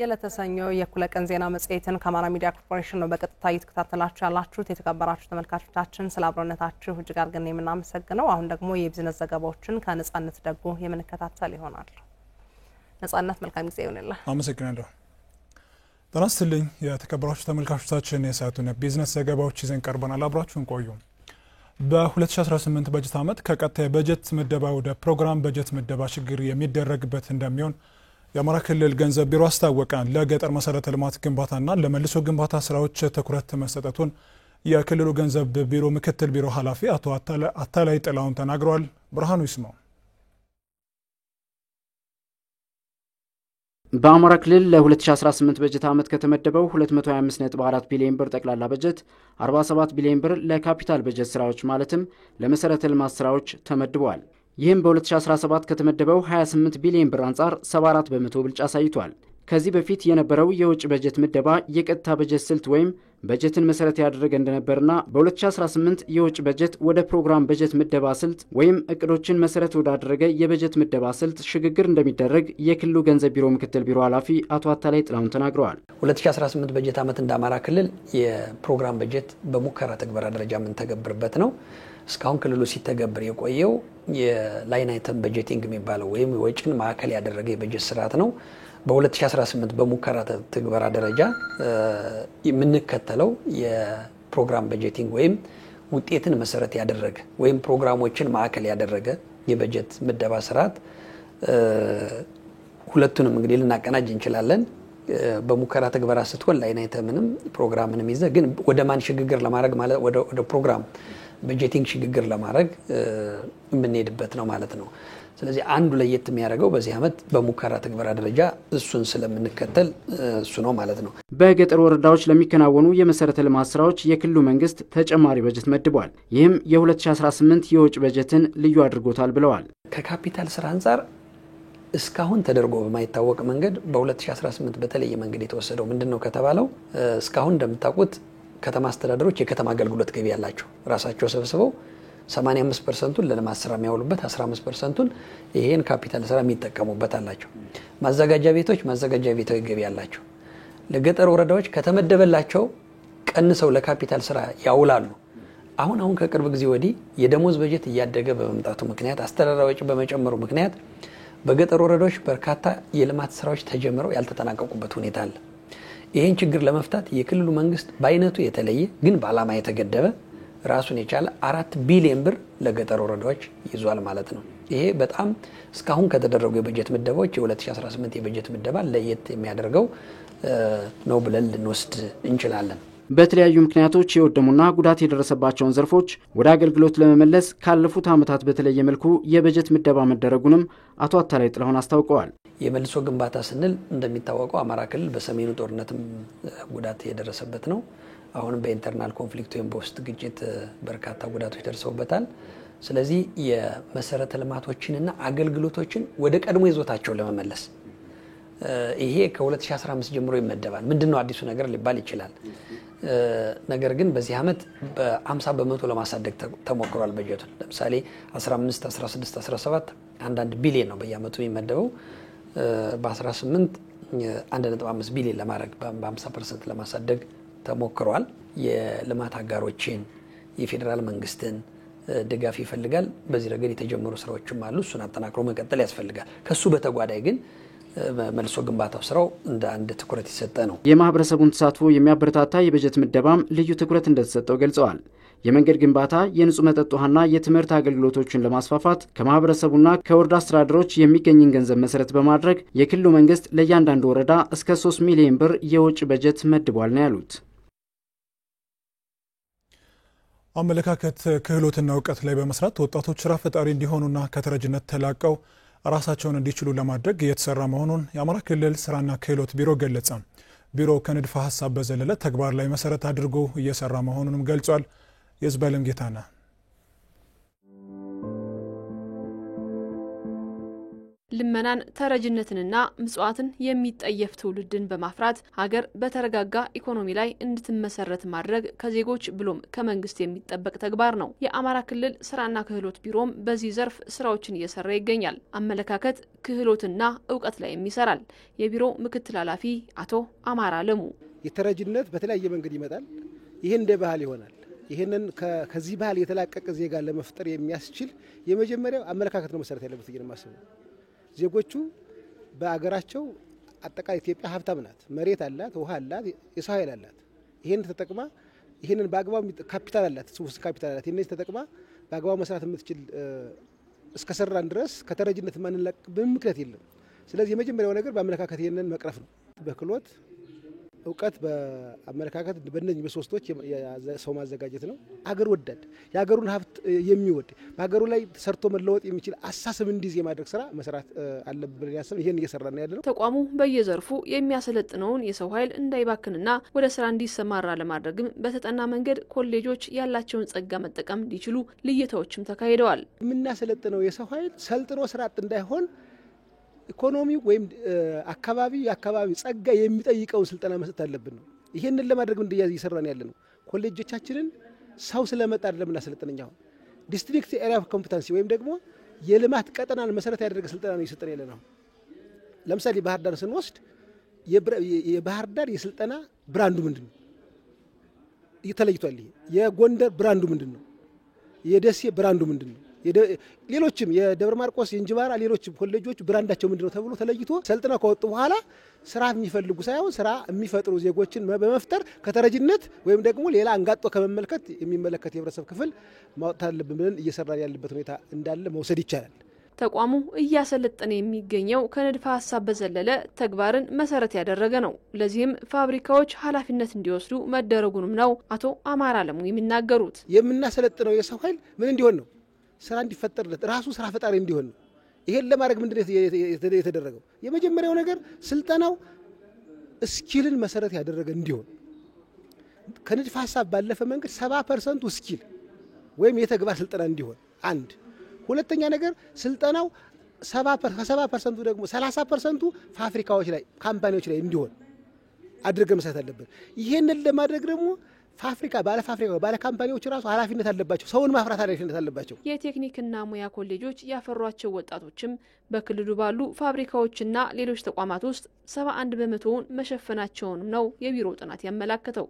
የለተሰኘው የኩለ ቀን ዜና መጽሔትን ከአማራ ሚዲያ ኮርፖሬሽን ነው በቀጥታ እየተከታተላችሁ ያላችሁት። የተከበራችሁ ተመልካቾቻችን ስለ አብሮነታችሁ እጅግ አድርገን የምናመሰግነው። አሁን ደግሞ የቢዝነስ ዘገባዎችን ከነጻነት ደጉ የምንከታተል ይሆናል። ነጻነት መልካም ጊዜ ይሁንልህ። አመሰግናለሁ። ጤና ይስጥልኝ የተከበራችሁ ተመልካቾቻችን፣ የሰዓቱን ቢዝነስ ዘገባዎች ይዘን ቀርበናል። አብራችሁን ቆዩ። በ2018 በጀት ዓመት ከቀጣይ በጀት ምደባ ወደ ፕሮግራም በጀት ምደባ ችግር የሚደረግበት እንደሚሆን የአማራ ክልል ገንዘብ ቢሮ አስታወቀ። ለገጠር መሰረተ ልማት ግንባታና ለመልሶ ግንባታ ስራዎች ትኩረት መሰጠቱን የክልሉ ገንዘብ ቢሮ ምክትል ቢሮ ኃላፊ አቶ አታላይ ጥላውን ተናግረዋል። ብርሃኑ ይስማው በአማራ ክልል ለ2018 በጀት ዓመት ከተመደበው 225.4 ቢሊዮን ብር ጠቅላላ በጀት 47 ቢሊዮን ብር ለካፒታል በጀት ስራዎች ማለትም ለመሰረተ ልማት ስራዎች ተመድበዋል። ይህም በ2017 ከተመደበው 28 ቢሊዮን ብር አንጻር 74 በመቶ ብልጫ አሳይቷል። ከዚህ በፊት የነበረው የውጭ በጀት ምደባ የቀጥታ በጀት ስልት ወይም በጀትን መሰረት ያደረገ እንደነበርና በ2018 የውጭ በጀት ወደ ፕሮግራም በጀት ምደባ ስልት ወይም እቅዶችን መሰረት ወዳደረገ የበጀት ምደባ ስልት ሽግግር እንደሚደረግ የክልሉ ገንዘብ ቢሮ ምክትል ቢሮ ኃላፊ አቶ አታላይ ጥላውን ተናግረዋል። 2018 በጀት ዓመት እንደ አማራ ክልል የፕሮግራም በጀት በሙከራ ተግባራ ደረጃ ምን ተገብርበት ነው። እስካሁን ክልሉ ሲተገብር የቆየው የላይን አይተም በጀቲንግ የሚባለው ወይም ወጪን ማዕከል ያደረገ የበጀት ስርዓት ነው። በ2018 በሙከራ ተግባራ ደረጃ የምንከተለው የፕሮግራም በጀቲንግ ወይም ውጤትን መሰረት ያደረገ ወይም ፕሮግራሞችን ማዕከል ያደረገ የበጀት ምደባ ስርዓት ሁለቱንም እንግዲህ ልናቀናጅ እንችላለን። በሙከራ ተግባራ ስትሆን ላይን አይተምንም ፕሮግራምንም ይዘ ግን ወደ ማን ሽግግር ለማድረግ ማለት ወደ ፕሮግራም በጀቲንግ ሽግግር ለማድረግ የምንሄድበት ነው ማለት ነው። ስለዚህ አንዱ ለየት የሚያደርገው በዚህ ዓመት በሙከራ ተግባራ ደረጃ እሱን ስለምንከተል እሱ ነው ማለት ነው። በገጠር ወረዳዎች ለሚከናወኑ የመሰረተ ልማት ስራዎች የክልሉ መንግስት ተጨማሪ በጀት መድቧል። ይህም የ2018 የውጭ በጀትን ልዩ አድርጎታል ብለዋል። ከካፒታል ስራ አንጻር እስካሁን ተደርጎ በማይታወቅ መንገድ በ2018 በተለየ መንገድ የተወሰደው ምንድነው ከተባለው እስካሁን እንደምታውቁት ከተማ አስተዳደሮች የከተማ አገልግሎት ገቢ ያላቸው ራሳቸው ሰብስበው 85% ለልማት ስራ የሚያውሉበት 15%ን ይሄን ካፒታል ስራ የሚጠቀሙበት አላቸው። ማዘጋጃ ቤቶች ማዘጋጃ ቤታዊ ገቢ ያላቸው ለገጠር ወረዳዎች ከተመደበላቸው ቀንሰው ለካፒታል ስራ ያውላሉ። አሁን ከቅርብ ጊዜ ወዲህ የደሞዝ በጀት እያደገ በመምጣቱ ምክንያት አስተዳደራዊ ወጪ በመጨመሩ ምክንያት በገጠር ወረዳዎች በርካታ የልማት ስራዎች ተጀምረው ያልተጠናቀቁበት ሁኔታ አለ። ይሄን ችግር ለመፍታት የክልሉ መንግስት በአይነቱ የተለየ ግን በዓላማ የተገደበ ራሱን የቻለ 4 ቢሊዮን ብር ለገጠር ወረዳዎች ይዟል ማለት ነው። ይሄ በጣም እስካሁን ከተደረጉ የበጀት ምደባዎች የ2018 የበጀት ምደባ ለየት የሚያደርገው ነው ብለን ልንወስድ እንችላለን። በተለያዩ ምክንያቶች የወደሙና ጉዳት የደረሰባቸውን ዘርፎች ወደ አገልግሎት ለመመለስ ካለፉት ዓመታት በተለየ መልኩ የበጀት ምደባ መደረጉንም አቶ አታላይ ጥላውን አስታውቀዋል። የመልሶ ግንባታ ስንል እንደሚታወቀው አማራ ክልል በሰሜኑ ጦርነትም ጉዳት የደረሰበት ነው። አሁንም በኢንተርናል ኮንፍሊክት ወይም በውስጥ ግጭት በርካታ ጉዳቶች ደርሰውበታል። ስለዚህ የመሰረተ ልማቶችንና አገልግሎቶችን ወደ ቀድሞ ይዞታቸው ለመመለስ ይሄ ከ2015 ጀምሮ ይመደባል። ምንድነው አዲሱ ነገር ሊባል ይችላል። ነገር ግን በዚህ ዓመት በ50 በመቶ ለማሳደግ ተሞክሯል በጀቱን። ለምሳሌ 15 16 17 1 ቢሊዮን ነው በየዓመቱ የሚመደበው። በ18 1.5 ቢሊዮን ለማድረግ በ50% ለማሳደግ ተሞክሯል። የልማት አጋሮችን የፌደራል መንግስትን ድጋፍ ይፈልጋል። በዚህ ረገድ የተጀመሩ ስራዎችም አሉ። እሱን አጠናክሮ መቀጠል ያስፈልጋል። ከሱ በተጓዳይ ግን መልሶ ግንባታው ስራው እንደ አንድ ትኩረት ይሰጠ ነው። የማህበረሰቡን ተሳትፎ የሚያበረታታ የበጀት ምደባም ልዩ ትኩረት እንደተሰጠው ገልጸዋል። የመንገድ ግንባታ፣ የንጹህ መጠጥ ውሃና የትምህርት አገልግሎቶችን ለማስፋፋት ከማህበረሰቡና ከወረዳ አስተዳደሮች የሚገኝን ገንዘብ መሰረት በማድረግ የክልሉ መንግስት ለእያንዳንዱ ወረዳ እስከ 3 ሚሊዮን ብር የውጭ በጀት መድቧል ነው ያሉት። አመለካከት ክህሎትና እውቀት ላይ በመስራት ወጣቶች ስራ ፈጣሪ እንዲሆኑና ከተረጅነት ተላቀው ራሳቸውን እንዲችሉ ለማድረግ እየተሰራ መሆኑን የአማራ ክልል ስራና ክህሎት ቢሮ ገለጸ። ቢሮው ከንድፈ ሐሳብ በዘለለ ተግባር ላይ መሰረት አድርጎ እየሰራ መሆኑንም ገልጿል። የዝባለም ጌታነህ ልመናን፣ ተረጅነትንና ምጽዋትን የሚጠየፍ ትውልድን በማፍራት ሀገር በተረጋጋ ኢኮኖሚ ላይ እንድትመሰረት ማድረግ ከዜጎች ብሎም ከመንግስት የሚጠበቅ ተግባር ነው። የአማራ ክልል ስራና ክህሎት ቢሮም በዚህ ዘርፍ ስራዎችን እየሰራ ይገኛል። አመለካከት፣ ክህሎትና እውቀት ላይ ይሰራል። የቢሮው ምክትል ኃላፊ አቶ አማራ ለሙ የተረጅነት በተለያየ መንገድ ይመጣል። ይሄ እንደ ባህል ይሆናል። ይሄንን ከዚህ ባህል የተላቀቀ ዜጋ ለመፍጠር የሚያስችል የመጀመሪያው አመለካከት ነው መሰረት ያለበት ነው። ዜጎቹ በአገራቸው አጠቃላይ ኢትዮጵያ ሀብታም ናት። መሬት አላት፣ ውሃ አላት፣ የሰው ኃይል አላት። ይሄን ተጠቅማ ይሄንን በአግባቡ ካፒታል አላት፣ ሱስ ካፒታል አላት። ይሄን ተጠቅማ በአግባቡ መስራት የምትችል እስከሰራን ድረስ ከተረጅነት ማንላቅ በምክንያት የለም። ስለዚህ የመጀመሪያው ነገር በአመለካከት ይሄንን መቅረፍ ነው። በክህሎት እውቀት በአመለካከት በእነዚህ በሶስቶች ሰው ማዘጋጀት ነው። አገር ወዳድ የሀገሩን ሀብት የሚወድ በሀገሩ ላይ ሰርቶ መለወጥ የሚችል አሳሰብ እንዲዝ የማድረግ ስራ መስራት አለብን ያሰብ ይሄን እየሰራን ነው ያለነው። ተቋሙ በየዘርፉ የሚያሰለጥነውን የሰው ኃይል እንዳይባክንና ወደ ስራ እንዲሰማራ ለማድረግም በተጠና መንገድ ኮሌጆች ያላቸውን ጸጋ መጠቀም እንዲችሉ ልየታዎችም ተካሂደዋል። የምናሰለጥነው የሰው ኃይል ሰልጥኖ ስራ አጥ እንዳይሆን ኢኮኖሚ ወይም አካባቢ ጸጋ የሚጠይቀውን ስልጠና መስጠት አለብን ነው። ይሄንን ለማድረግ እንደያዝ እየሰራን ያለነው ኮሌጆቻችንን ሰው ስለመጣ አይደለም እናሰለጥነኛው ዲስትሪክት ኤሪያ ኦፍ ኮምፒተንሲ ወይም ደግሞ የልማት ቀጠናን መሰረት ያደረገ ስልጠና ነው እየሰጠን ያለነው። ለምሳሌ ባህር ዳር ስንወስድ የባህር ዳር የስልጠና ብራንዱ ምንድነው? ተለይቷል። የጎንደር ብራንዱ ምንድነው? የደሴ ብራንዱ ምንድነው? ሌሎችም የደብረ ማርቆስ የእንጅባራ ሌሎችም ኮሌጆች ብራንዳቸው ምንድነው ተብሎ ተለይቶ ሰልጥነው ከወጡ በኋላ ስራ የሚፈልጉ ሳይሆን ስራ የሚፈጥሩ ዜጎችን በመፍጠር ከተረጅነት ወይም ደግሞ ሌላ አንጋጦ ከመመልከት የሚመለከት የህብረተሰብ ክፍል ማውጣት አለብን ብለን እየሰራን ያለበት ሁኔታ እንዳለ መውሰድ ይቻላል። ተቋሙ እያሰለጠነ የሚገኘው ከንድፈ ሀሳብ በዘለለ ተግባርን መሰረት ያደረገ ነው። ለዚህም ፋብሪካዎች ኃላፊነት እንዲወስዱ መደረጉንም ነው አቶ አማራ ለሙ የሚናገሩት። የምናሰለጥነው የሰው ኃይል ምን እንዲሆን ነው? ስራ እንዲፈጠርለት ራሱ ስራ ፈጣሪ እንዲሆን ነው። ይሄን ለማድረግ ምንድነው የተደረገው? የመጀመሪያው ነገር ስልጠናው ስኪልን መሰረት ያደረገ እንዲሆን ከንድፈ ሀሳብ ባለፈ መንገድ 70% ስኪል ወይም የተግባር ስልጠና እንዲሆን አንድ። ሁለተኛ ነገር ስልጠናው 70% ደግሞ 30% ፋብሪካዎች ላይ ካምፓኒዎች ላይ እንዲሆን አድርገን መስራት አለብን። ይሄንን ለማድረግ ደግሞ ፋብሪካ ባለ ካምፓኒዎች ራሱ ኃላፊነት አለባቸው። ሰውን ማፍራት ኃላፊነት አለባቸው። የቴክኒክና ሙያ ኮሌጆች ያፈሯቸው ወጣቶችም በክልሉ ባሉ ፋብሪካዎችና ሌሎች ተቋማት ውስጥ 71% መሸፈናቸውንም ነው የቢሮ ጥናት ያመላከተው።